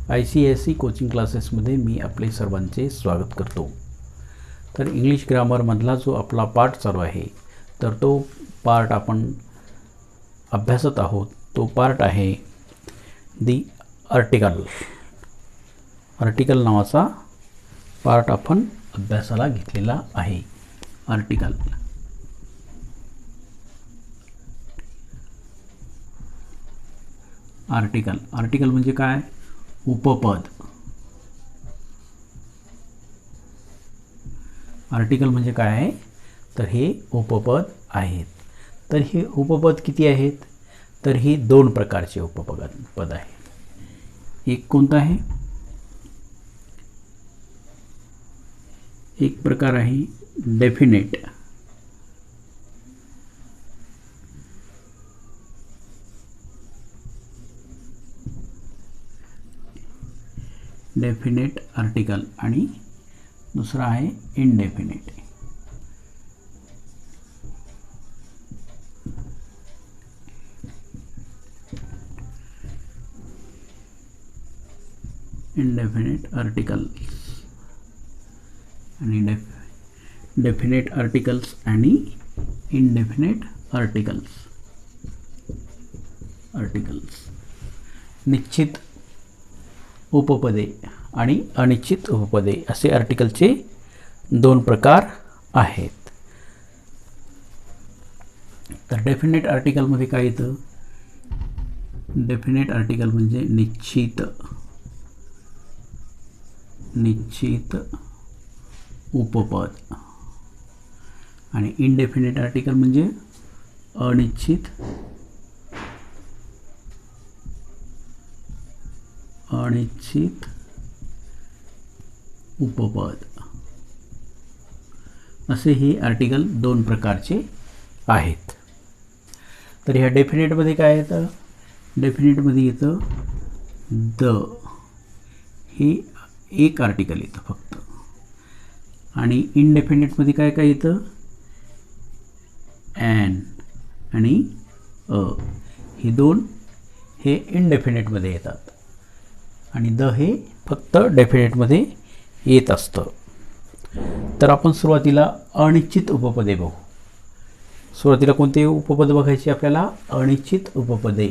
ICSE coaching क्लासेसमध्ये मी आपले सर्वांचे स्वागत करतो। तर इंग्लिश ग्रामरमधला जो आपला पार्ट चालू आहे तर तो पार्ट आपण अभ्यासत आहोत। तो पार्ट आहे दी आर्टिकल। आर्टिकल नावाचा पार्ट आपण अभ्यासाला घेतलेला आहे। आर्टिकल आर्टिकल आर्टिकल म्हणजे काय? उपपद। आर्टिकल म्हणजे काय आहे तर हे उपपद आहेत। तर हे उपपद किती आहेत तर हे दोन प्रकारचे उपपद आहे। एक कोणता आहे? एक प्रकार आहे डेफिनेट। डेफिनेट आर्टिकल आणि दूसरा आहे इनडेफिनेट। इनडेफिनेट आर्टिकल आणि डेफिनेट आर्टिकल्स आणि इनडेफिनेट आर्टिकल्स। निश्चित उपपदे आणि अनिश्चित उपपदे असे आर्टिकलचे दोन प्रकार आहेत। तर डेफिनेट आर्टिकल मध्ये काय येतं? डेफिनेट आर्टिकल म्हणजे निश्चित उपपद आणि इनडेफिनेट आर्टिकल म्हणजे अनिश्चित उपपद असे हे आर्टिकल दोन प्रकारचे आहेत। तर ह्या डेफिनेट मध्ये काय येतं? डेफिनेट मध्ये येतं द, हे एक आर्टिकल येतं फक्त। आणि इनडेफिनेट मध्ये काय काय येतं? एन आणि अ, हे दोन हे इनडेफिनेट मध्ये येतात आणि द हे फक्त डेफिनेट मध्ये येत असतं। तर आपण सुरुवातीला अनिश्चित उपपदे बघू। सुरुवातीला कोणते उपपद बघायचे आपल्याला? अनिश्चित उपपदे।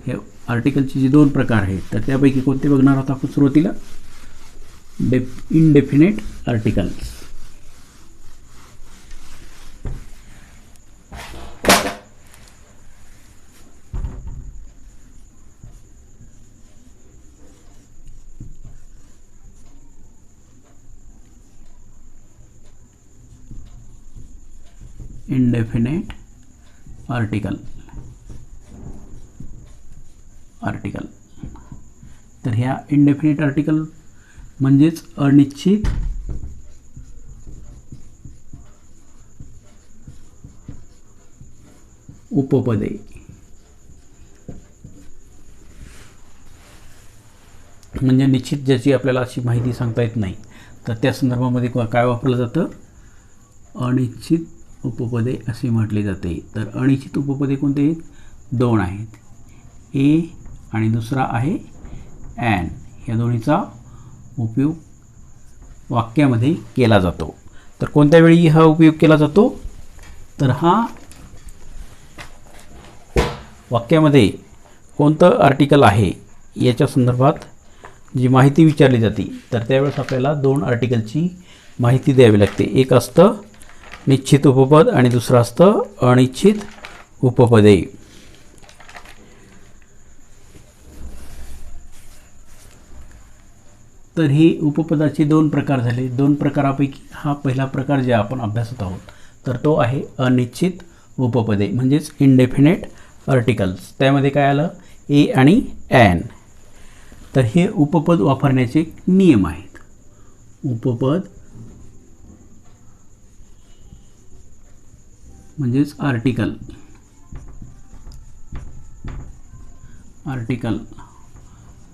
हे आर्टिकलचे जे दोन प्रकार आहेत तर त्यापैकी कोणते बघणार आहोत आपण सुरुवातीला? Indefinite articles. इनडेफिनेट आर्टिकल तर ह्या इनडेफिनेट आर्टिकल म्हणजेच अनिश्चित उपपदे। म्हणजे निश्चित ज्याची आपल्याला अशी माहिती सांगता येत नाही तर त्या संदर्भामध्ये काय वापरलं जातं? अनिश्चित उपपदे असे म्हटले जाते। तर अनिश्चित उपपदे कोणते आहेत? दोन आहेत, ए आणि दुसरा आहे एन। या दोन्हीचा उपयोग वाक्यामध्ये केला जातो। तर कोणत्या वेळी हा उपयोग केला जातो? तर हा वाक्यामध्ये कोणतं आर्टिकल आहे याच्या संदर्भात जी माहिती विचारली जाते तर त्यावेळेस आपल्याला दोन आर्टिकलची माहिती द्यावी लागते। एक असतं निश्चित उपपद आणि दुसरं असतं अनिश्चित उपपदे। तर हे उपपदाचे दोन प्रकार झाले। दोन प्रकारापैकी हा पहिला प्रकार जे आपण अभ्यासत आहोत तर तो आहे अनिश्चित उपपदे म्हणजेच इनडेफिनेट आर्टिकल्स। त्यामध्ये काय आलं? ए आणि एन। तर हे उपपद वापरण्याचे नियम आहेत। उपपद म्हणजेच आर्टिकल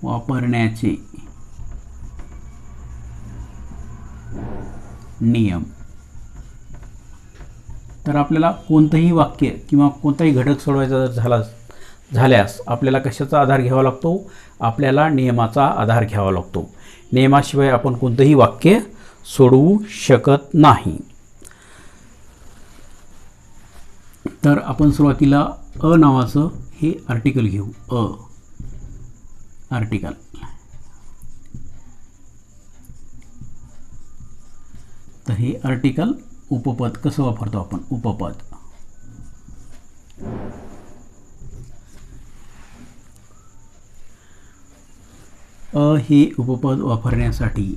वापरण्याचे नियम। तर आपल्याला कोणतंही वाक्य किंवा कोणताही घटक सोडवायचा जर झाला झाल्यास आपल्याला कशाचा आधार घ्यावा लागतो? आपल्याला नियमाचा आधार घ्यावा लागतो. नियमाशिवाय आपण कोणतंही वाक्य सोडवू शकत नाही. तर आपण सुरुवातीला अ नावाचं हे आर्टिकल घेऊ. A article. तर हे आर्टिकल उपपद कसं वापरतो आपण? उपपद. अ हे उपपद वापरण्यासाठी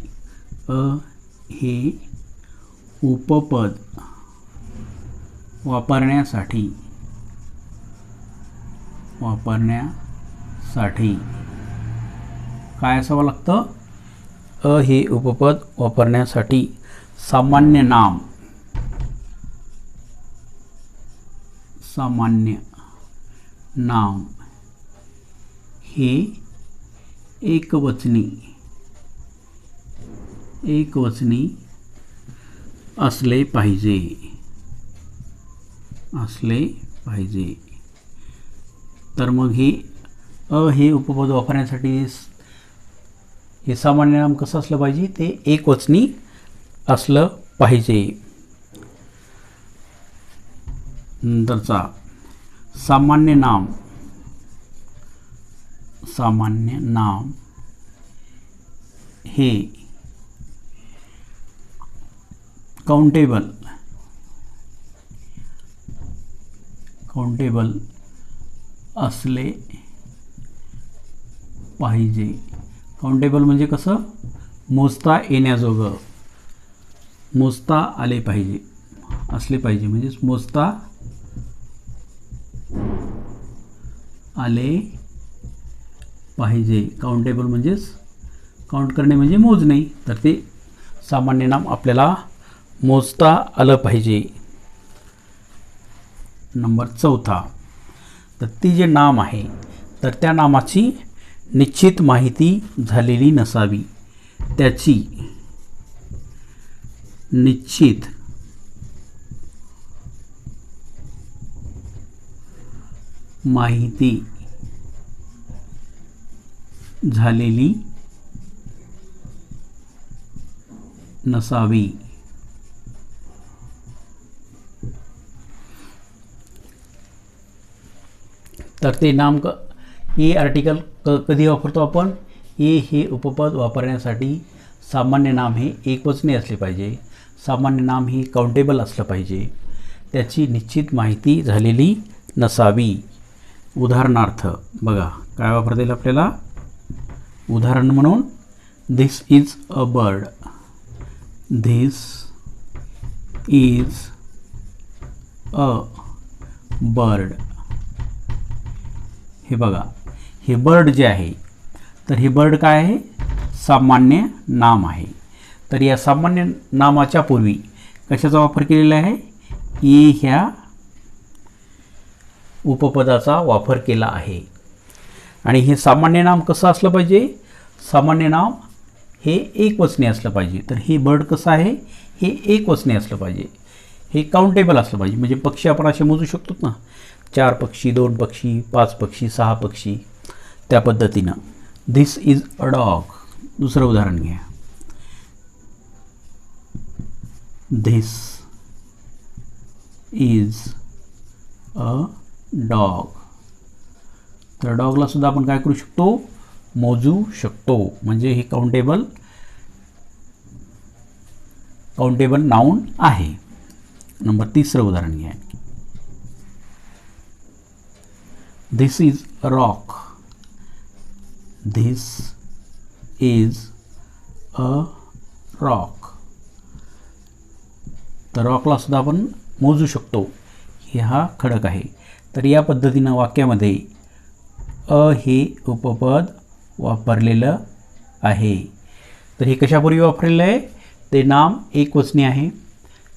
काय असावं लागतं? अ हे उपपद वापरण्यासाठी सामान्य नाम हे एकवचनी असले पाहिजे. तर मग हे उपपद वापरण्यासाठी हे सामान्य नाम कसं असलं पाहिजे? ते एकवचनी असलं पाहिजे. नंतरचा सामान्य नाम हे काउंटेबल असले पाहिजे. काउंटेबल म्हणजे कसं? मोजता येण्याजोगं, मोजता आले पाहिजे, असले पाहिजे म्हणजेच मोजता आले पाहिजे. काउंटेबल म्हणजेच काउंट करणे म्हणजे मोजणे. तर ते सामान्य नाम आपल्याला मोजता आलं पाहिजे. नंबर 4. तर ती जे नाम आहे तर त्या नामाची निश्चित माहिती झालेली नसावी. त्याची निश्चित माहिती झालेली नसावी. तर ते नाम हे आर्टिकल कधी वापरतो आपण? हे उपपद वापरण्यासाठी सामान्य नाम हे एकवचनी असले पाहिजे. सामान्य नाम हे काउंटेबल असलं पाहिजे. त्याची निश्चित माहिती झालेली नसावी. उदाहरणार्थ बघा काय वापरता येईल आपल्याला? उदाहरण म्हणून this is a bird. This is a bird. हे बघा हे बर्ड जे आहे तर हे बर्ड काय आहे? सामान्य नाम आहे. तर या सामान्य नामाच्या पूर्वी कशाचा वापर केलेला आहे? ह्या उपपदाचा वापर केला आहे. आणि हे सामान्य नाम कसं असलं पाहिजे? सामान्य नाम हे एकवचनी असलं पाहिजे. तर हे बर्ड कसं आहे? हे एकवचनी असलं पाहिजे. हे काउंटेबल असलं पाहिजे. म्हणजे पक्षी आपण असे मोजू शकतो ना, 4 पक्षी, 2 पक्षी, 5 पक्षी, 6 पक्षी, त्या पद्धतीनं. दिस इज अ डॉग. दुसरं उदाहरण घ्या. This is a dog. तर डॉगला सुद्धा आपण काय करू शकतो? मोजू शकतो. म्हणजे हे काउंटेबल नाउन आहे. नंबर 3 उदाहरण घ्या. This is a rock. This is a rock. तर रॉकला सुद्धा आपण मोजू शकतो. हे हा खडक आहे. तर या पद्धतीनं वाक्यामध्ये हे उपपद वापरलेलं आहे. तर हे कशापूर्वी वापरलेलं आहे? ते नाम एकवचनी आहे,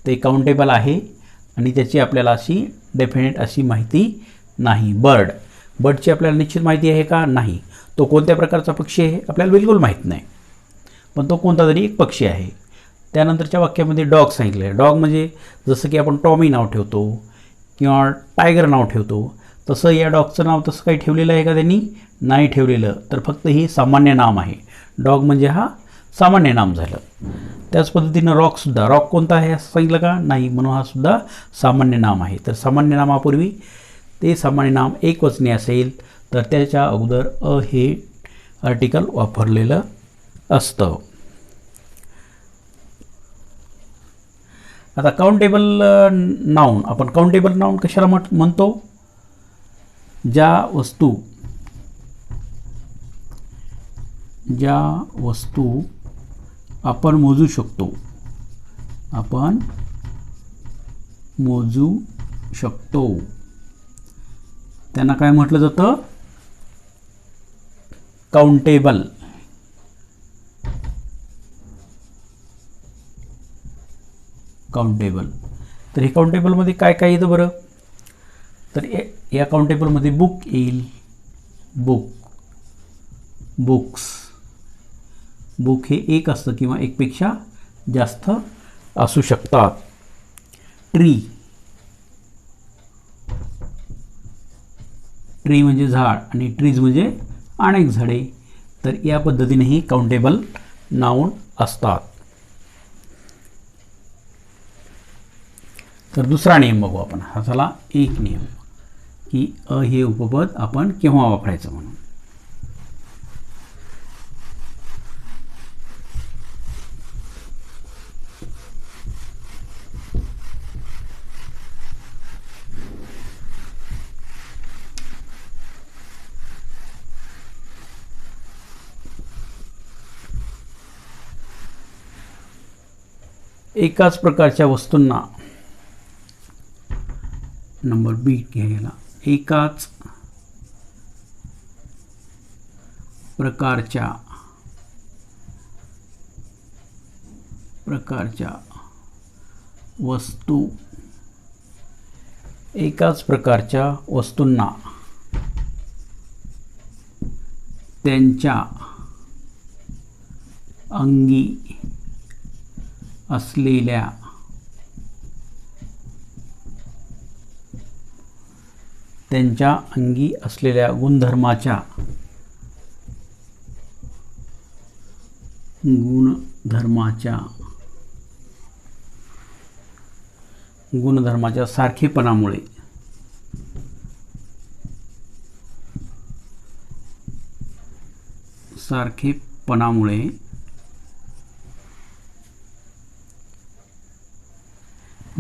ते काउंटेबल आहे आणि त्याची आपल्याला अशी डेफिनेट अशी माहिती नाही. बर्डची आपल्याला निश्चित माहिती आहे का? नाही. तो कोणत्या प्रकारचा पक्षी आहे आपल्याला बिलकुल माहीत नाही, पण तो कोणता तरी एक पक्षी आहे. त्यानंतरच्या वाक्यामध्ये डॉग सांगितलं आहे. डॉग म्हणजे जसं की आपण टॉमी नाव ठेवतो किंवा टायगर नाव ठेवतो, तसं या डॉगचं नाव तसं काही ठेवलेलं आहे का त्यांनी? नाही ठेवलेलं. तर फक्त हे सामान्य नाम आहे. डॉग म्हणजे हा सामान्य नाम झालं. त्याच पद्धतीनं रॉकसुद्धा, रॉक कोणता आहे असं सांगितलं का? नाही, म्हणून हा सुद्धा सामान्य नाम आहे. तर सामान्य नामापूर्वी ते सामान्य नाम एकवचनी असेल तर त्याच्या अगोदर हे आर्टिकल वापरलेलं असतं. आता काउंटेबल नाउन, आपण काउंटेबल नाउन कशाला म्हणतो? ज्या वस्तू आपण मोजू शकतो, त्यांना काय म्हटलं जातं? काउंटेबल. तर हे काउंटेबलमध्ये काय काय येतं बरं? तर या काउंटेबलमध्ये बुक येईल, बुक्स. बुक हे एक असतं किंवा एकपेक्षा जास्त असू शकतात. ट्री म्हणजे झाड आणि ट्रीज म्हणजे अनेक झाडे. तर या पद्धतीने ही काउंटेबल नाउन असतात. तर दुसरा नियम बघू आपण. हा झाला एक नियम की हे उपपद आपण केव्हा वापरायचं म्हणून. एकाच प्रकारच्या वस्तूंना, नंबर बी घ्यायला, एकाच प्रकारच्या वस्तूंना त्यांच्या अंगी असलेल्या गुणधर्माच्या सारखेपणामुळे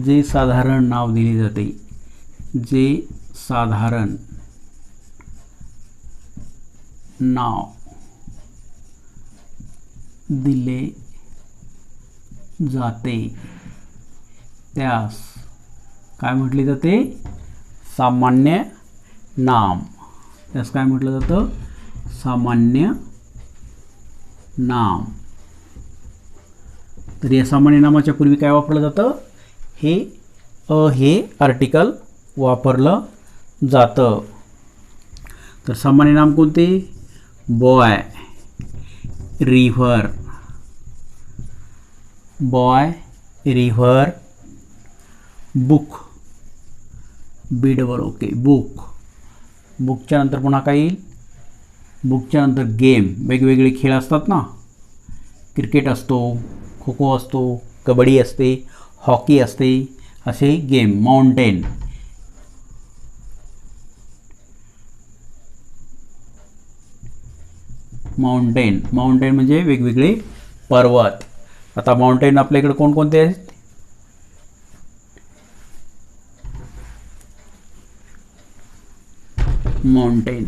जे साधारण नाव दिले जाते, त्यास काय म्हटले जाते? सामान्य नाम. त्यास काय म्हटलं जातं? सामान्य नाम. तर या सामान्य नामाच्या पूर्वी काय वापरलं जातं? हे आर्टिकल वापरलं जातं. तर सामान्य नाम कोणते? बॉय, रिव्हर, बुक, बुकच्या नंतर पुन्हा काय येईल? बुकच्या नंतर गेम. वेगवेगळे खेळ असतात ना, क्रिकेट असतो, खो खो असतो, कबड्डी असते, हॉकी असते, असे गेम. माउंटेन, म्हणजे वेगवेगळे पर्वत. आता माउंटेन आपल्याकडे कोणकोणते आहेत? माउंटेन,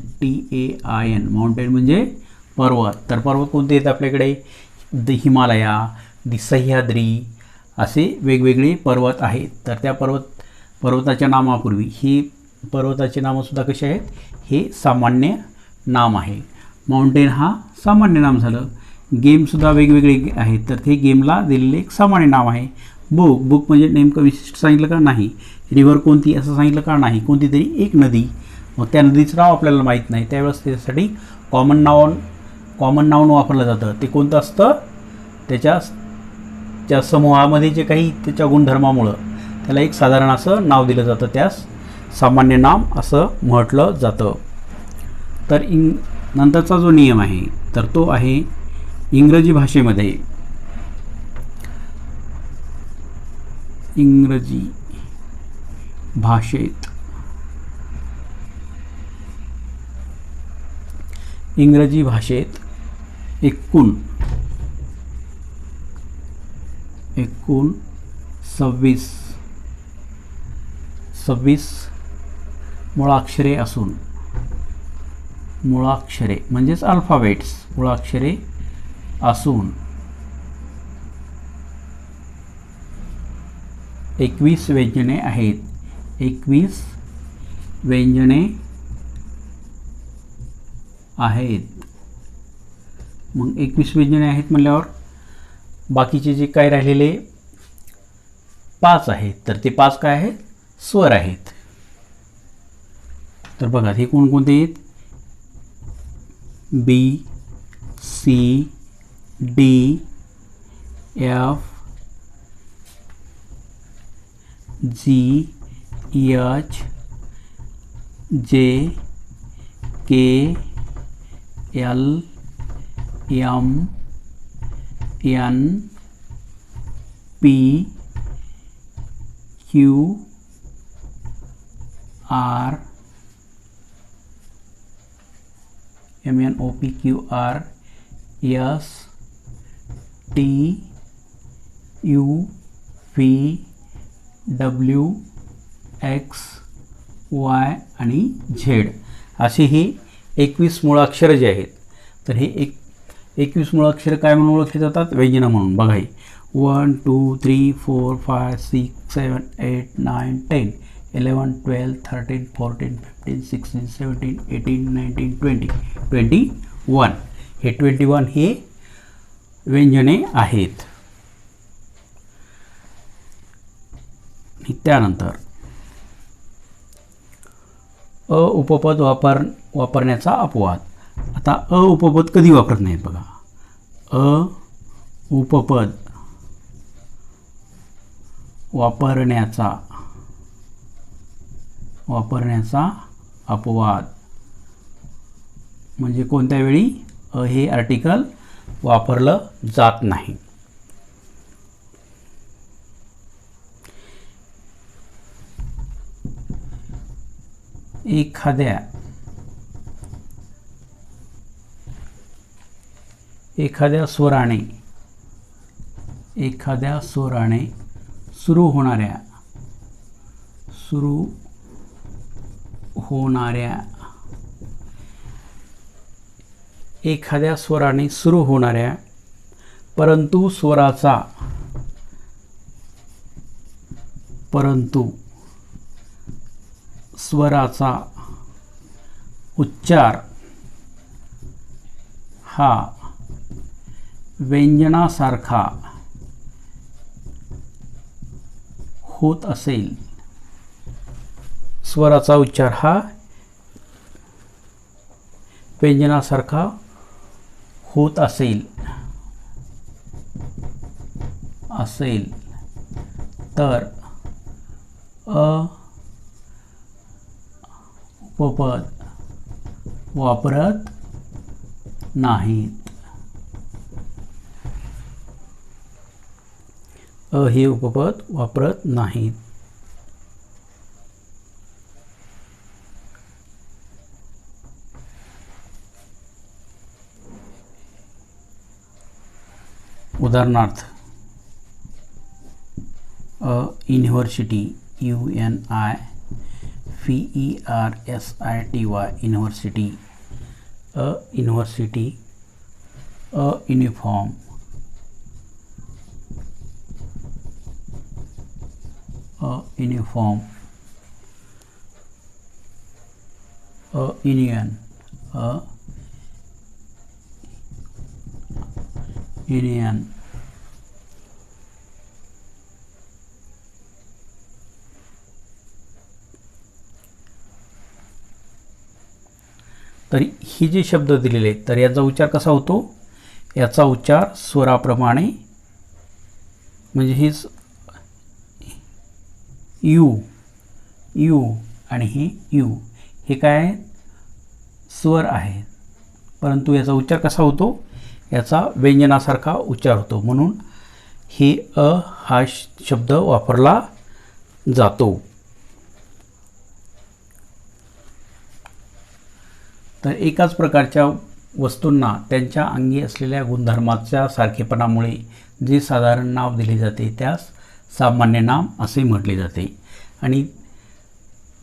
MOUNTAIN, माउंटेन म्हणजे पर्वत. तर पर्वत कोणते आहेत आपल्याकडे? हिमालया, सह्याद्री, असे वेगवेगळे पर्वत आहेत. तर त्या पर्वताच्या नामापूर्वी ही पर्वताची नामंसुद्धा कशी आहेत? हे सामान्य नाम आहे. माउंटेन हा सामान्य नाम झालं. गेमसुद्धा वेगवेगळे आहेत, तर ते गेमला दिलेले एक सामान्य नाव आहे. बुक म्हणजे नेमकं विशिष्ट सांगितलं का? नाही. रिव्हर कोणती असं सांगितलं का? नाही. कोणती तरी एक नदी. मग त्या नदीचं नाव आपल्याला माहीत नाही, त्यावेळेस त्यासाठी कॉमन नाउन वापरलं जातं. ते कोणतं असतं? त्याच्या समूहामध्ये जे काही त्याच्या गुणधर्मामुळं त्याला एक साधारण असं नाव दिलं जातं, त्यास सामान्य नाम असं म्हटलं जातं. तर नंतरचा जो नियम आहे तर तो आहे इंग्रजी भाषेमध्ये. इंग्रजी भाषेत एकूण 26 मुळाक्षरे असून, मुळाक्षरे म्हणजेच अल्फाबेट्स, मुळाक्षरे असून 21 व्यंजने आहेत. 21 व्यंजने आहेत. मग 21 व्यंजने आहेत म्हटल्यावर बाकीचे जे काय राहिलेले 5 आहेत, तर ते 5 काय आहेत? स्वर आहेत. तर बघा हे कोणकोणते आहेत? B, C, D, F, G, H, J, K, L, M, N, P, Q, R, M N O P Q R, S, T, U, V, W, X, Y आणि झेड असे हे 21 मुळाक्षरं जे आहेत, तर हे 21 मुळाक्षरं काय म्हणून ओळखले जातात? व्यंजनं म्हणून. बघा हे 1 2 3 4 5 6 7 8 9 10 11 12 13 14 15 16 17 18 19 20 21 हे 21 हे व्यंजने आहेत. त्यानंतर अ उपपद वापरण्याचा अपवाद. आता अ उपपद कधी वापरत नाहीत बघा. अ उपपद वापरण्याचा अपवाद म्हणजे कोणत्या वेळी अ हे आर्टिकल वापरलं जात नाही. एखाद्या स्वराने सुरू होणाऱ्या एखाद्या स्वराने सुरू होणाऱ्या परंतु स्वराचा उच्चार हा व्यंजनासारखा होत असेल. स्वराचा उच्चार हा व्यंजनासारखा होत असेल तर अ उपपद वापरत नाहीत. अ हे उपपद वापरत नाहीत. उदाहरणार्थ university UNIVERSITY university. University. Uniform. Uniform. Union. Union. तर ही जे शब्द दिलेले आहेत तर याचा उच्चार कसा होतो? याचा उच्चार स्वराप्रमाणे म्हणजे यू आणि हे यू हे काय आहे, स्वर आहे, परंतु याचा उच्चार कसा होतो, याचा व्यंजनासारखा उच्चार होतो, म्हणून हे हा शब्द वापरला जातो. तर एकाच प्रकारच्या वस्तूंना त्यांच्या अंगी असलेल्या गुणधर्माच्या सारखेपणामुळे जे साधारण नाव दिले जाते त्यास सामान्य नाम असे म्हटले जाते. आणि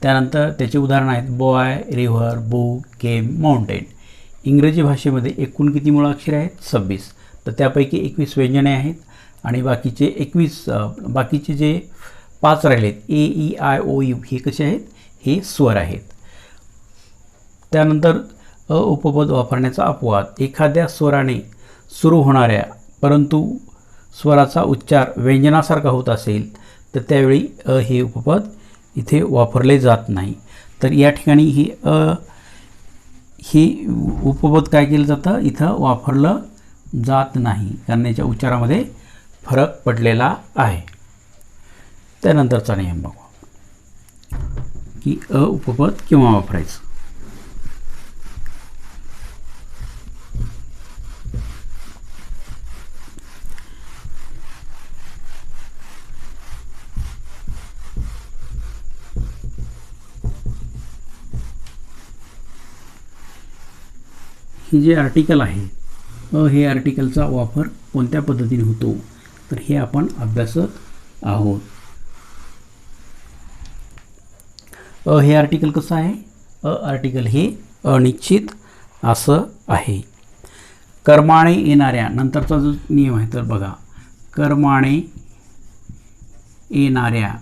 त्यानंतर त्याचे उदाहरण आहेत boy, river, book, game, mountain. इंग्रजी भाषेमध्ये एकूण किती मुळाक्षरे आहेत, 26. तर त्यापैकी 21 व्यंजने आहेत आणि बाकीचे जे 5 राहिलेत ए, ई, आय, ओ, यू हे कसे आहेत, हे स्वर आहेत. त्यानंतर उपपद वापरण्याचा अपवाद. एखाद्या स्वराने सुरू होणाऱ्या परंतु स्वराचा उच्चार व्यंजनासारखा होत असेल तर त्यावेळी हे उपपद इथे वापरले जात नाही. तर या ठिकाणी हे उपपद काय केलं जातं, इथं वापरलं जात नाही कारण याच्या उच्चारामध्ये फरक पडलेला आहे. त्यानंतरचा नियम बघू की उपपद केव्हा वापरायचं. हे जे आर्टिकल आहे हे आर्टिकलचा वापर कोणत्या पद्धतीने होतो तर हे आपण अभ्यासत आहोत. हे आर्टिकल कसं आहे, आर्टिकल हे अनिश्चित असं आहे. कर्माने येणाऱ्या नंतरचा जो नियम आहे तर बघा, कर्माने येणाऱ्या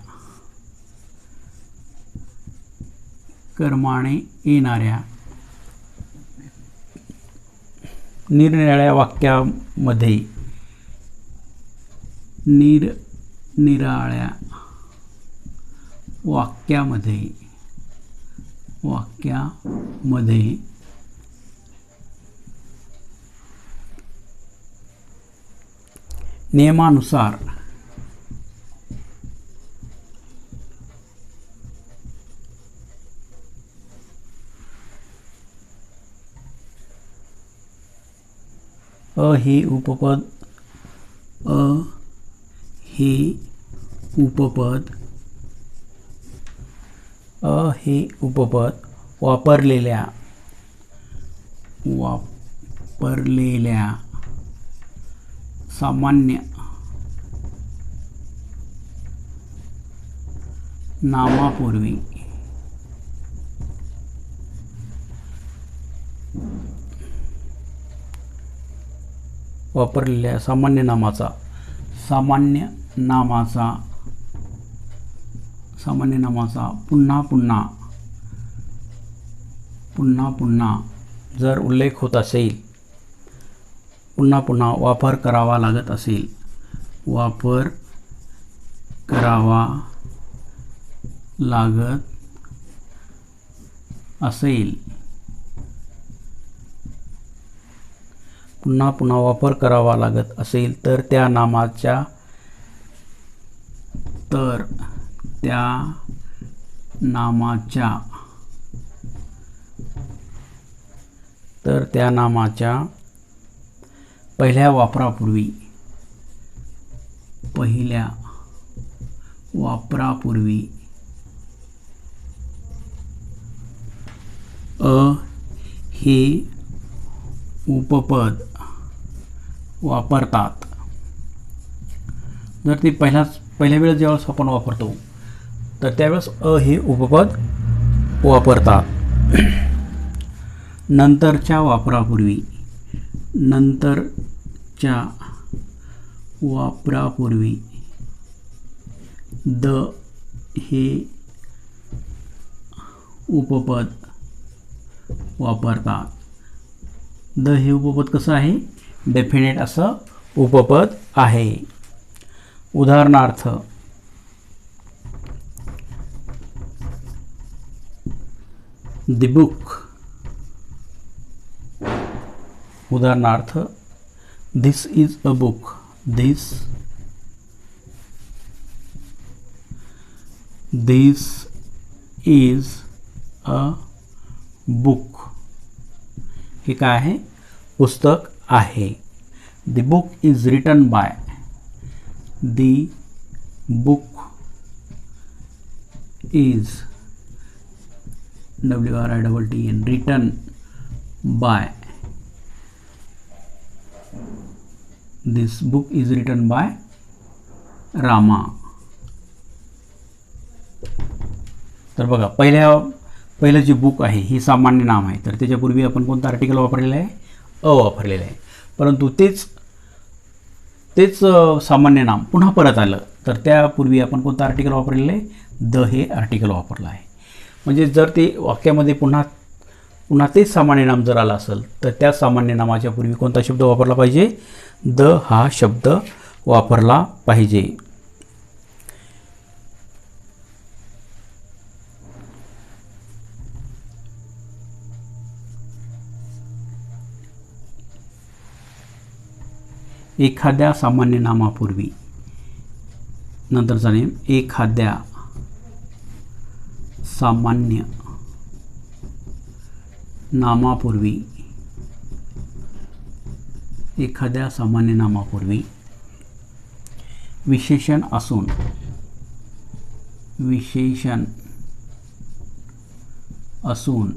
निरनिराळ्या वाक्यामध्ये नियमानुसार हे उपपद वापरलेल्या सामान्य नामापूर्वी वापरलेल्या सामान्य नामाचा पुन्हा पुन्हा जर उल्लेख होत असेल, पुन्हा पुन्हा वापर करावा लागत असेल पुन्हा पुन्हा वापर करावा लागत असेल तर त्या नामाच्या पहिल्या वापरापूर्वी हे उपपद वापरतात. जर ते पहिल्या वेळेस ज्यावेळेस आपण वापरतो तर त्यावेळेस हे उपपद वापरतात. नंतरच्या वापरापूर्वी द हे उपपद वापरतात. द हे उपपद कसं आहे, डेफिनेट असं उपपद आहे. उदाहरणार्थ द बुक, उदाहरणार्थ this is a book, this this is a book. हे काय आहे? पुस्तक आहे. The book is written by. The book is WRITTEN written by. This book is written by Rama. तर बघा पहिलं जे बुक आहे ही सामान्य नाम आहे, तर त्याच्यापूर्वी आपण कोणतं आर्टिकल वापरलेलं आहे? अ वापरलेलं आहे. परंतु तेच सामान्य नाम पुन्हा परत आलं तर त्यापूर्वी आपण कोणतं आर्टिकल वापरलेलं आहे? द हे आर्टिकल वापरलं आहे. म्हणजे जर ते वाक्यामध्ये पुन्हा तेच सामान्य नाम जर आलं असेल तर त्या सामान्य नामाच्या पूर्वी कोणता शब्द वापरला पाहिजे? द हा शब्द वापरला पाहिजे. एखाद्या सामान्य नामापूर्वी, नंतरचा नेम एखाद्या सामान्य नामापूर्वी, एखाद्या सामान्य नामापूर्वी विशेषण असून, विशेषण असून,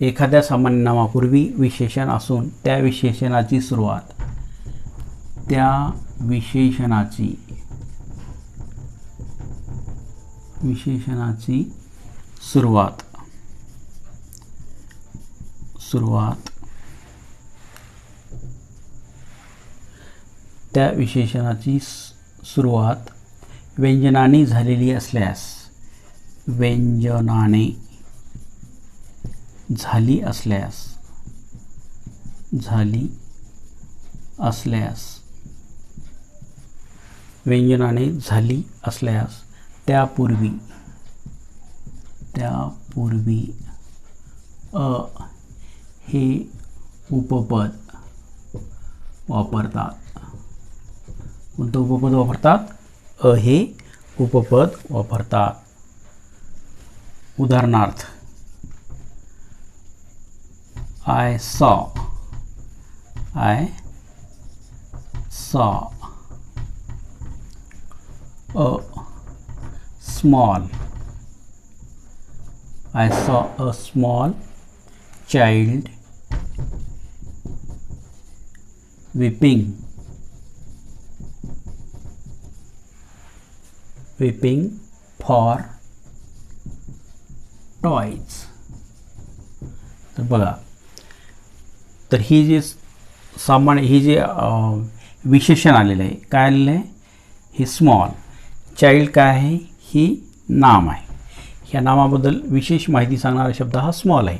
एखाद्या सामान्य नामापूर्वी विशेषण असून त्या विशेषणाची सुरुवात, त्या विशेषणाची सुरुवात त्या विशेषणाची सुरुवात व्यंजनाने झालेली असल्यास, व्यंजनाने झाली असल्यास त्यापूर्वी अ हे उपपद वापरतात. कोणतं उपपद वापरतात? अ हे उपपद वापरतात. उदाहरणार्थ, I saw a small child weeping for toys. तर बघा, तर ही जे विशेषण आलेलं आहे, काय आलेलं आहे? हे स्मॉल. चाइल्ड काय आहे? ही नाम आहे. ह्या नामाबद्दल विशेष माहिती सांगणारा शब्द हा स्मॉल आहे.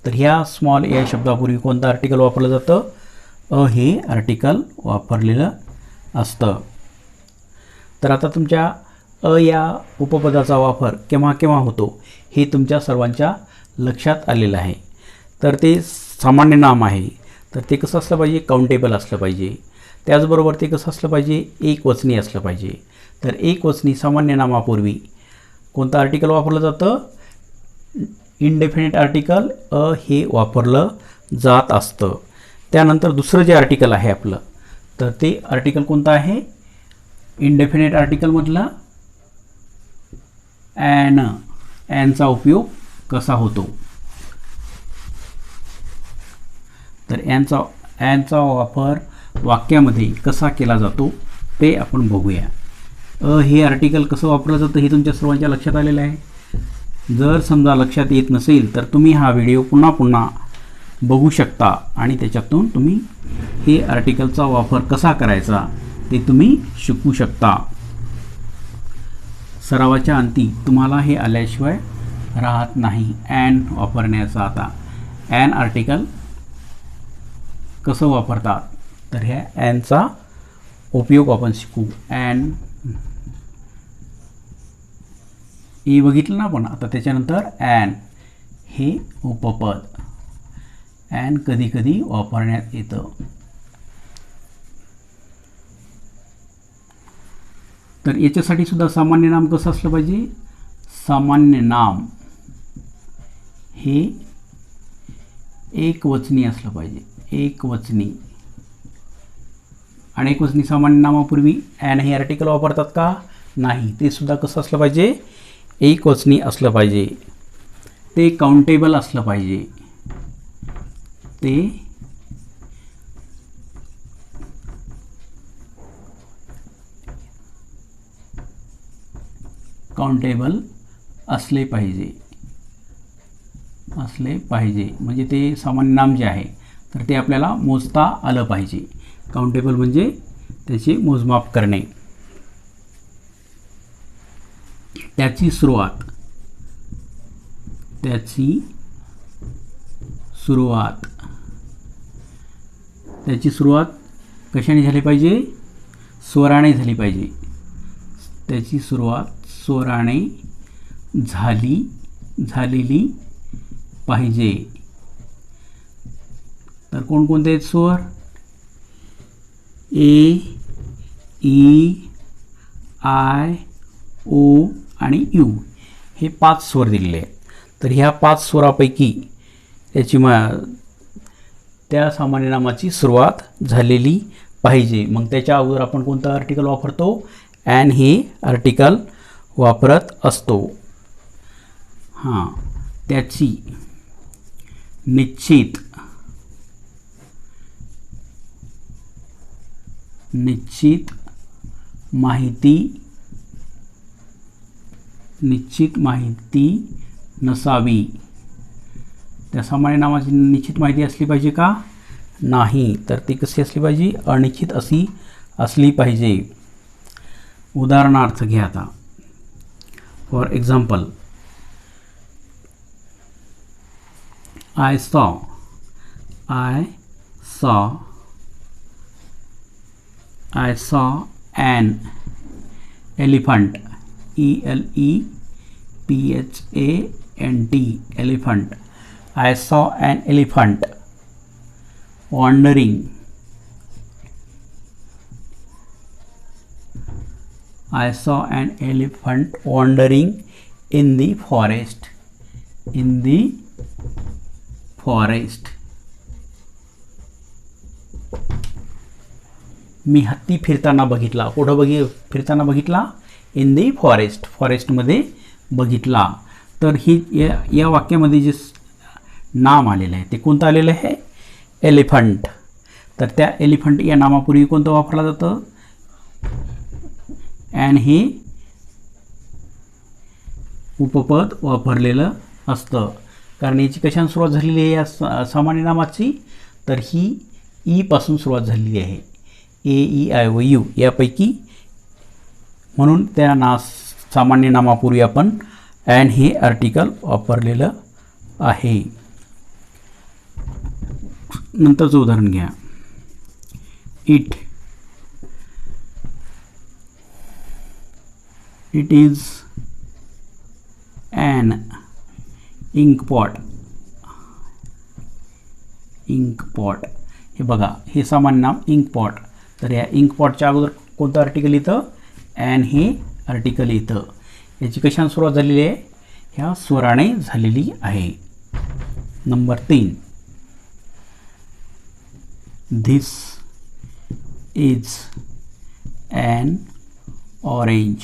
तर ह्या स्मॉल या शब्दापूर्वी कोणतं आर्टिकल वापरलं जातं? अ हे आर्टिकल वापरलेलं असतं. तर आता तुमच्या अ या उपपदाचा वापर केव्हा केव्हा होतो हे तुमच्या सर्वांच्या लक्षात आलेलं आहे. तर ते सामान्य नाम आहे, तर ते कसं असलं पाहिजे? काउंटेबल असलं पाहिजे. त्याचबरोबर ते कसं असलं पाहिजे? एकवचनी असलं पाहिजे. तर एकवचनी सामान्य नामापूर्वी कोणतं आर्टिकल वापरलं जातं? इनडेफिनिट आर्टिकल अ हे वापरलं जात असतं. त्यानंतर दुसरं जे आर्टिकल आहे आपलं, तर ते आर्टिकल कोणतं आहे? इनडेफिनिट आर्टिकलमधला ॲनचा उपयोग कसा होतो? तर ॲनचा वापर वाक्यामध्ये कसा केला जातो ते आपण बघूया. अ हे आर्टिकल कसं वापरलं जातं हे तुमच्या सर्वांच्या लक्षात आलेलं आहे. जर समजा लक्षात येत नसेल तर तुम्ही हा व्हिडिओ पुन्हा बघू शकता आणि त्याच्यातून तुम्ही हे आर्टिकलचा वापर कसा करायचा ते तुम्ही शिकू शकता. सरावाच्या अंती तुम्हाला हे आल्याशिवाय राहत नाही ॲन वापरण्याचा. आता ॲन आर्टिकल कसं वापरतात तर ह्या ॲनचा उपयोग आपण शिकू. ॲन ई बघितलं ना आपण. आता त्याच्यानंतर ॲन हे उपपद ॲन कधी कधी वापरण्यात येतं. तर याच्यासाठी सुद्धा सामान्य नाम कसं असलं पाहिजे? सामान्य नाम हे एकवचनी असलं पाहिजे, एकवचनी. आणि एकवचनी सामान्य नामापूर्वी ॲन हे आर्टिकल वापरतात का? नाही. ते सुद्धा कसं असलं पाहिजे? एकवचनी असलं पाहिजे. ते काउंटेबल असलं पाहिजे. ते काउंटेबल असले पाहिजे, असले पाहिजे. म्हणजे ते सामान्य नाम जे आहे तर ते आपल्याला मोजता आलं पाहिजे. काउंटेबल म्हणजे त्याचे मोजमाप करणे. त्याची सुरुवात, त्याची सुरुवात, त्याची सुरुवात कशाने झाली पाहिजे? स्वराने झाली पाहिजे. त्याची सुरुवात स्वराने झालेली पाहिजे. तर कोणकोणते आहेत स्वर? ए, ई, आय, ओ आणि यू हे 5 स्वर दिलेले आहेत. तर ह्या 5 स्वरापैकी त्या सामान्य नामाची सुरुवात झालेली पाहिजे. मग त्याच्या अगोदर आपण कोणतं आर्टिकल वापरतो? ॲन हे आर्टिकल वापरत असतो. हां, त्याची निश्चित माहिती नसावी. त्या सामान्य नामाची निश्चित माहिती असली पाहिजे का? नाही. तर ती कशी असली पाहिजे? अनिश्चित अशी असली पाहिजे. उदाहरणार्थ घ्या आता. For example, I saw an elephant, ELEPHANT, elephant. I saw an elephant wandering. I saw an elephant wandering in the forest. In the forest. मी हत्ती फिरताना बघितला. कुठं फिरताना बघितला? In the forest. फॉरेस्टमध्ये बघितला. तर ही या वाक्यामध्ये जे नाम आलेलं आहे ते कोणतं आलेलं आहे? एलिफंट. तर त्या एलिफंट या नामापूर्वी कोणतं वापरलं जातं? ॲन हे उपपद वापरलेलं असतं. कारण याची कशाने सुरुवात झालेली आहे या सामान्य नामाची? तर ही ई पासून सुरुवात झालेली आहे. ए, ई, आय व यू यापैकी. म्हणून त्या सामान्य नामापूर्वी आपण ॲन हे आर्टिकल वापरलेलं आहे. नंतरचं उदाहरण घ्या. It is an inkpot. Inkpot हे बघा, हे सामान्य नाम इंकपॉट. तर या इंकपॉटच्या अगोदर कोणतं आर्टिकल येतं? ॲन हे आर्टिकल येतं. याची कशाने सुरुवात झालेली आहे? ह्या स्वराने झालेली आहे. Number 3, this is an orange.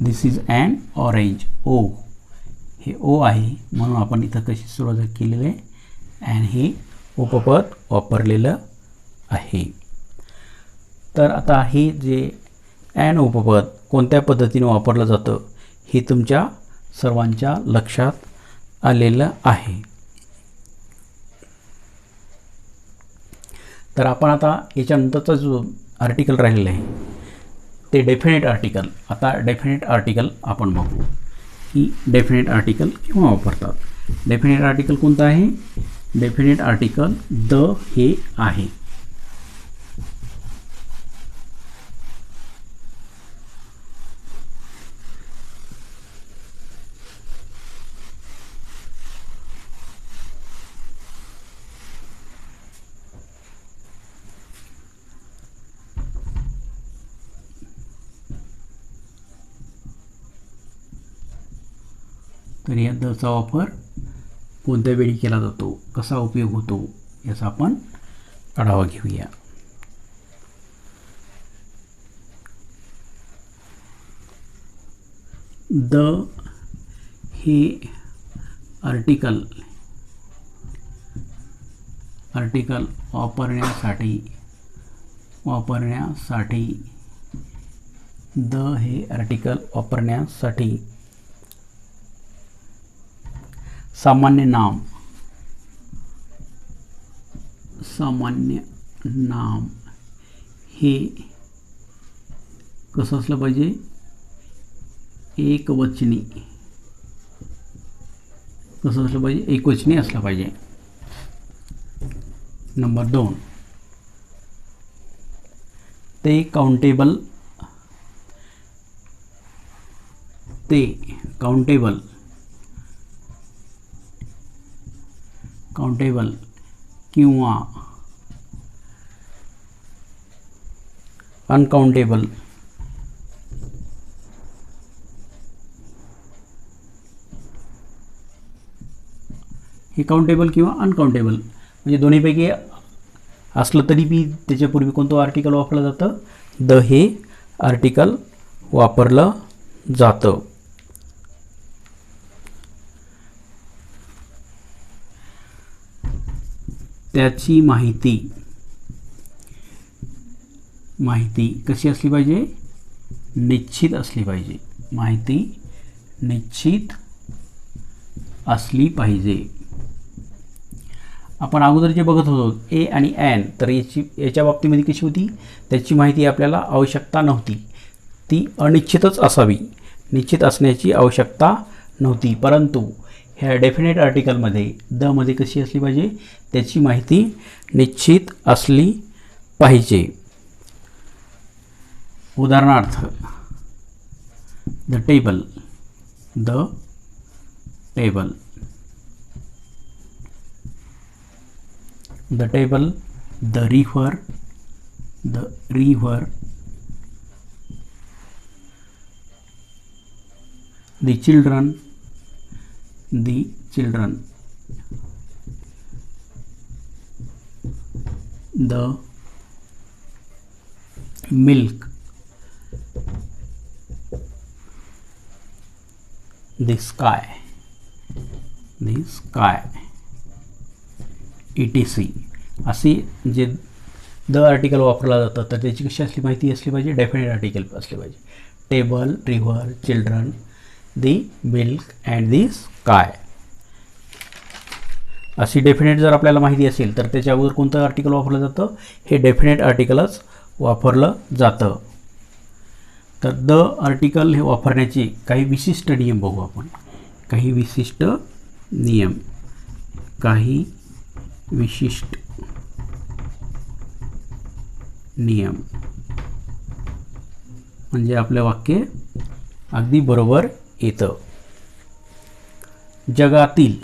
This is an orange. O हे ओ आहे म्हणून आपण इथं कशी सुरुवात केलेली आहे? ॲन हे उपपद वापरलेलं आहे. तर आता हे जे ॲन उपपद कोणत्या पद्धतीने वापरलं जातं हे तुमच्या सर्वांच्या लक्षात आलेलं आहे. तर आपण आता याच्यानंतरचा जो आर्टिकल राहिलेला आहे ते डेफिनेट आर्टिकल. आता डेफिनेट आर्टिकल आपण बघू की डेफिनेट आर्टिकल केव्हा वापरतात. डेफिनेट आर्टिकल कोणतं आहे? डेफिनेट आर्टिकल द हे आहे. तर या दचा वापर कोणत्या वेळी केला जातो, कसा उपयोग होतो याचा आपण आढावा घेऊया. द हे आर्टिकल वापरण्यासाठी द हे आर्टिकल वापरण्यासाठी सामान्य नाम हे कसं असलं पाहिजे, एकवचनी. कसं असलं पाहिजे, एकवचनी असलं पाहिजे. नंबर 2, ते काउंटेबल किंवा अनकाउंटेबल हे काउंटेबल किंवा अनकाउंटेबल म्हणजे दोन्हीपैकी असलं तरी बी त्याच्यापूर्वी कोणतं आर्टिकल वापरलं जातं, द हे आर्टिकल वापरलं जातं. त्याची माहिती कशी असली पाहिजे, निश्चित असली पाहिजे. माहिती निश्चित असली पाहिजे. आपण अगोदर जे बघत होतो ए आणि एन, तर याच्या बाबतीमध्ये कशी होती, त्याची माहिती आपल्याला आवश्यकता नव्हती, ती अनिश्चितच असावी, निश्चित असण्याची आवश्यकता नव्हती. परंतु ह्या डेफिनेट आर्टिकलमध्ये द मध्ये कशी असली पाहिजे, त्याची माहिती निश्चित असली पाहिजे. उदाहरणार्थ the table, the river, the children, the milk, the sky, etc. असे जे द आर्टिकल वापरला जातं तर त्याची कशी असली माहिती असली पाहिजे, डेफिनेट आर्टिकल असले पाहिजे. Table, river, children, the milk and the sky अशी डेफिनेट जर आपल्याला माहिती असेल तर त्याच्या अगोदर कोणतं आर्टिकल वापरलं जातं, हे डेफिनेट आर्टिकलच वापरलं जातं. तर द आर्टिकल हे वापरण्याचे काही विशिष्ट नियम बघू आपण. काही विशिष्ट नियम म्हणजे आपलं वाक्य अगदी बरोबर येतं. जगातील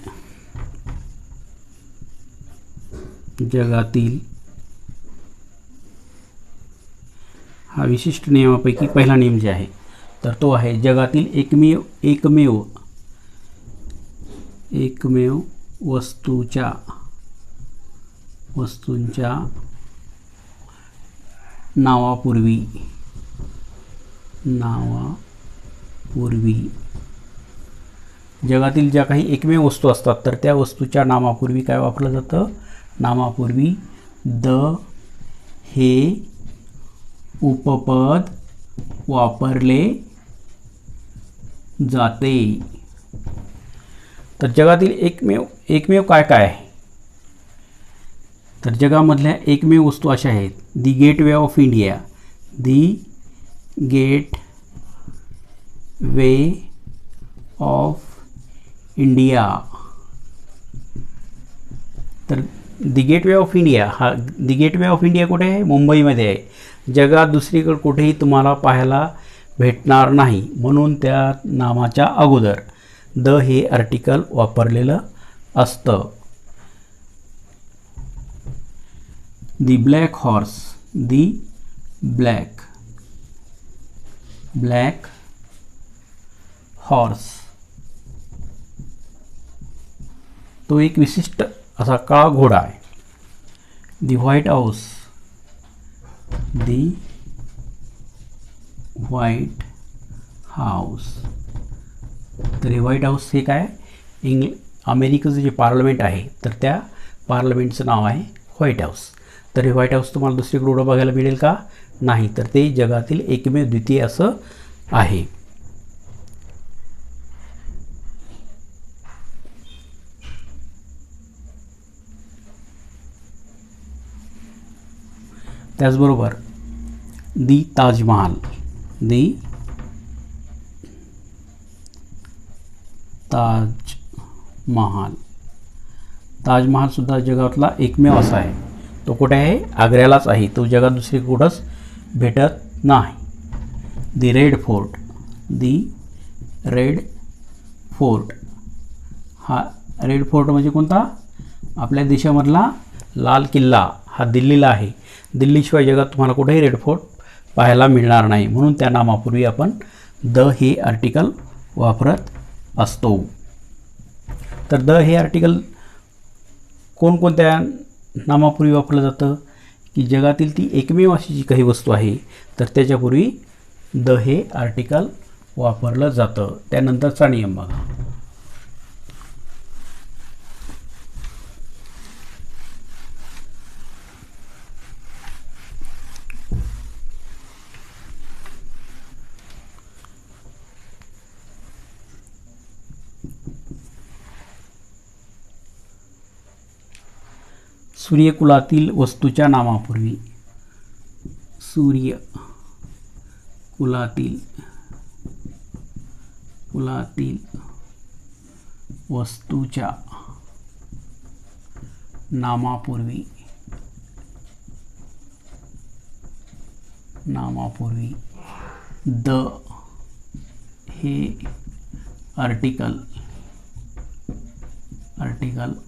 हा विशिष्ट नियमापैकी पहिला नियम जे आहे तर तो आहे जगातील एकमेव वस्तूंच्या नावापूर्वी जगातील ज्या काही एकमेव वस्तू असतात तर त्या वस्तूच्या नामापूर्वी काय वापरलं जातं, नामापूर्वी द हे उपपद वापरले जाते. तर जगातील एकमेव काय आहे, तर जगामधल्या एकमेव वस्तू अशा आहेत, दी गेटवे ऑफ इंडिया, तर दी गेटवे ऑफ इंडिया कुठे आहे, मुंबईमध्ये आहे. जगात दुसरीकडे कुठेही तुम्हाला पाहायला भेटणार नाही, म्हणून त्या नामाच्या अगोदर द हे आर्टिकल वापरलेलं असतं. दी ब्लॅक हॉर्स, तो एक विशिष्ट असा काळा घोडा आहे. दी व्हाईट हाऊस, दी व्हाईट हाऊस. तर हे व्हाईट हाऊस हे काय, अमेरिकेचं जे पार्लमेंट आहे तर त्या पार्लमेंटचं नाव आहे व्हाईट हाऊस. तर हे व्हाईट हाऊस तुम्हाला दुसरीकडे कुठं बघायला मिळेल का? नाही. तर ते जगातील एकमेव द्वितीय असं आहे. त्याचबरोबर दी ताजमहाल, दी ताजमहाल. ताजमहाल सुद्धा जगातला एकमेव असा आहे. तो कुठे आहे? आग्र्यालाच आहे. तो जगात दुसरी कुठंच भेटत नाही. दी रेड फोर्ट, दी रेड फोर्ट. हा रेड फोर्ट म्हणजे कोणता? आपल्या देशामधला लाल किल्ला हा दिल्लीला आहे. दिल्लीशिवाय जगात तुम्हाला कुठेही रेड फोर्ट पाहायला मिळणार नाही. म्हणून त्या नामापूर्वी आपण द हे आर्टिकल वापरत असतो. तर द हे आर्टिकल कोणकोणत्या नामापूर्वी वापरलं जातं? की जगातील ती एकमेव अशी जी काही वस्तू आहे तर त्याच्यापूर्वी द हे आर्टिकल वापरलं जातं. त्यानंतरचा नियम बघा. सूर्यकुलातील वस्तूच्या नामापूर्वी, सूर्यकुलातील वस्तूच्या नामापूर्वी द हे आर्टिकल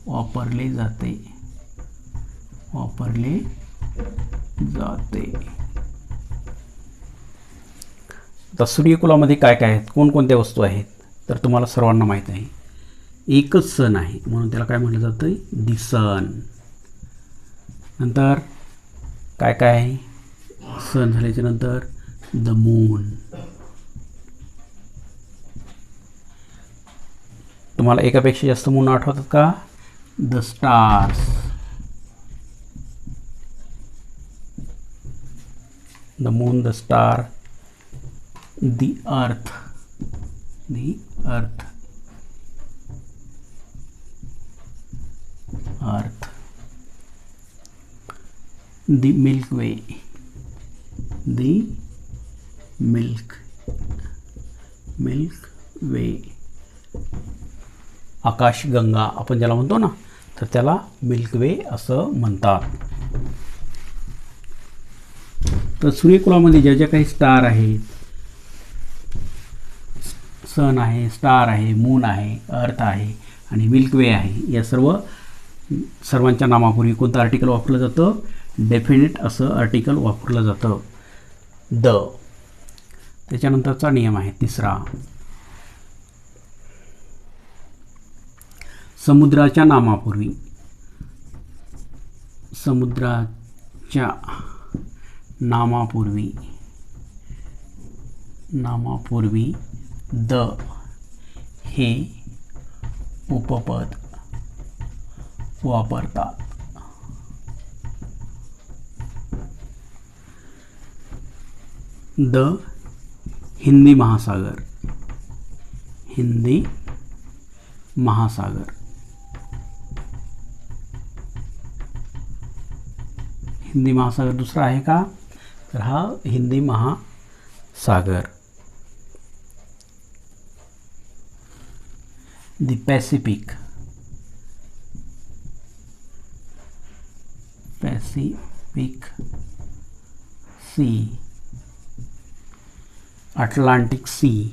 वापरले जाते. आता सूर्यकुलामध्ये काय काय आहेत, कोणकोणत्या वस्तू आहेत? तर तुम्हाला सर्वांना माहीत आहे एकच सन आहे म्हणून त्याला काय म्हटलं जातं? दी सन. नंतर काय काय आहे? सन झाल्याच्या नंतर द मून. तुम्हाला एकापेक्षा जास्त मून आठवतात का? The stars. The moon, the star, the earth, the milk way, आकाशगंगा आपण ज्याला म्हणतो ना, तर त्याला मिल्क वे असं म्हणतात. तर सूर्यकुलामध्ये ज्या ज्या काही स्टार आहेत, सन आहे, स्टार आहे, मून आहे, अर्थ आहे आणि मिल्क वे आहे, या सर्वांच्या नामापूर्वी कोणतं आर्टिकल वापरलं जातं? डेफिनेट असं आर्टिकल वापरलं जातं, द. त्याच्यानंतरचा नियम आहे तिसरा. समुद्राच्या नामापूर्वी द हे उपपद वापरतात. द हिंदी महासागर, हिंदी महासागर दुसरा आहे का? तर हा Hindi Mahasagar. The Pacific sea, Atlantic sea,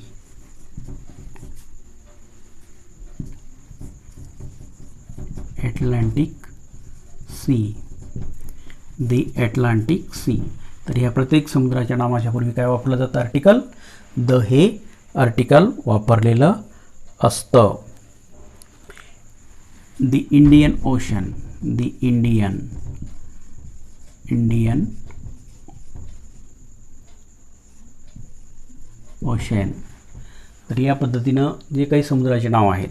the Atlantic sea. तर ह्या प्रत्येक समुद्राच्या नामाच्या पूर्वी काय वापरलं जातं? आर्टिकल द हे आर्टिकल वापरलेलं असतं. The Indian ocean, the Indian ocean. तर या पद्धतीनं जे काही समुद्राचे नाव आहेत,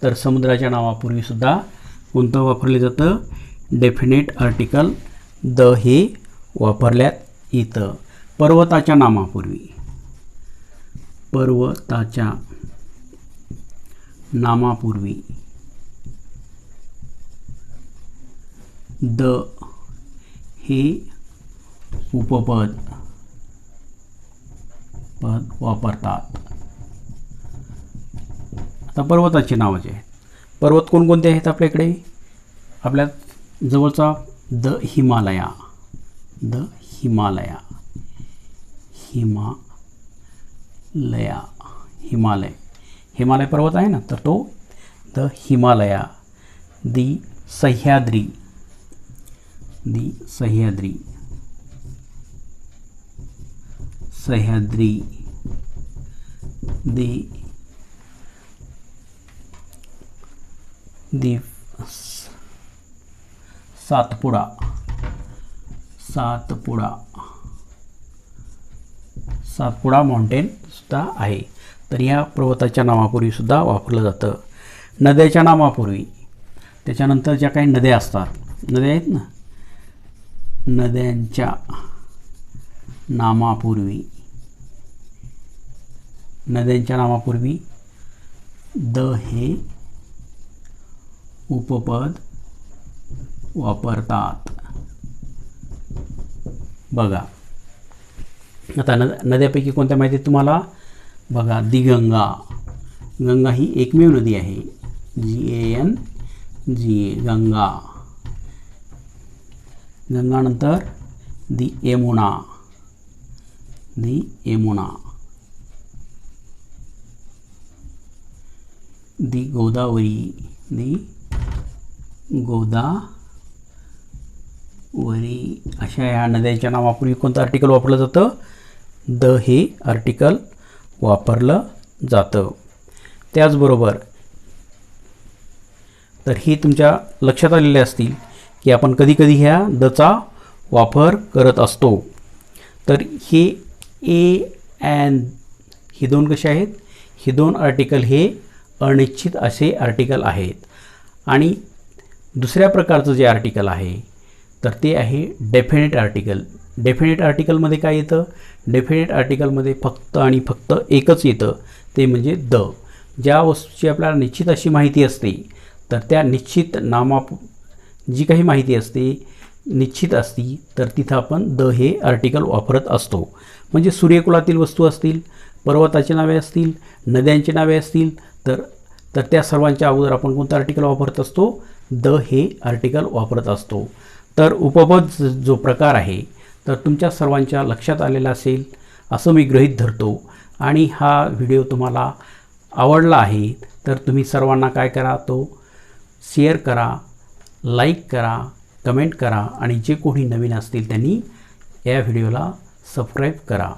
तर समुद्राच्या नावापूर्वी सुद्धा कोणतं वापरले जातं? डेफिनेट आर्टिकल द हे वापरल्यात येतं. पर्वताच्या नामापूर्वी, पर्वताच्या नामापूर्वी द हे उपपद वापरतात. आता पर्वताची नावं जे आहेत, पर्वत कोणकोणते आहेत आपल्याकडे? आपल्या जवळचा द हिमालया, द हिमालया, हिमालया, हिमालय, हिमालय पर्वत आहे ना, तर तो the Himalaya. The Sahyadri, the Sahyadri, Sahyadri. The Satpura, Satpura, Satpura mountain सुद्धा आहे. तर या पर्वताच्या नावापूर्वी सुद्धा वापरलं जातं. नद्याच्या नावापूर्वी, त्याच्यानंतर ज्या काही नद्या असतात, नद्या आहेत ना, नद्यांच्या नामापूर्वी, नद्यांच्या नामापूर्वी द हे उपपद वापरतात. बघा आता नद्यापैकी कोणत्या माहिती आहेत तुम्हाला? बघा, दी गंगा, गंगा ही एकमेव नदी आहे, GANGA, गंगा. गंगानंतर दी यमुना, दी यमुना. दी गोदावरी, दी गोदावरी. अशा या नद्यांच्या नावापूर्वी कोणतं आर्टिकल वापरलं जातं? द हे आर्टिकल वापरलं जातं. त्याचबरोबर तर हे तुमच्या लक्षात आलेले असतील की आपण कधीकधी ह्या दचा वापर करत असतो. तर हे ए अँड हे दोन कसे आहेत? हे दोन आर्टिकल हे अनिश्चित असे आर्टिकल आहेत. आणि दुसऱ्या प्रकारचं जे आर्टिकल आहे तर ते आहे डेफिनेट आर्टिकल. डेफिनेट आर्टिकलमध्ये काय येतं? डेफिनेट आर्टिकलमध्ये फक्त आणि फक्त एकच येतं, ते म्हणजे द. ज्या वस्तूची आपल्याला निश्चित अशी माहिती असते, तर त्या निश्चित जी काही माहिती असते निश्चित असती, तर तिथं आपण द हे आर्टिकल वापरत असतो. म्हणजे सूर्यकुलातील वस्तू असतील, पर्वताची नावे असतील, नद्यांची नावे असतील, तर त्या सर्वांच्या अगोदर आपण कोणतं आर्टिकल वापरत असतो? द हे आर्टिकल वापरत असतो. तर उपपद जो प्रकार आहे तर तुमच्या सर्वांच्या लक्षात आलेला असेल असं मी गृहीत धरतो. आणि हा व्हिडिओ तुम्हाला आवडला आहे तर तुम्ही सर्वांना काय करा, तो शेअर करा, लाईक करा, कमेंट करा आणि जे कोणी नवीन असतील त्यांनी या व्हिडिओला सबस्क्राईब करा.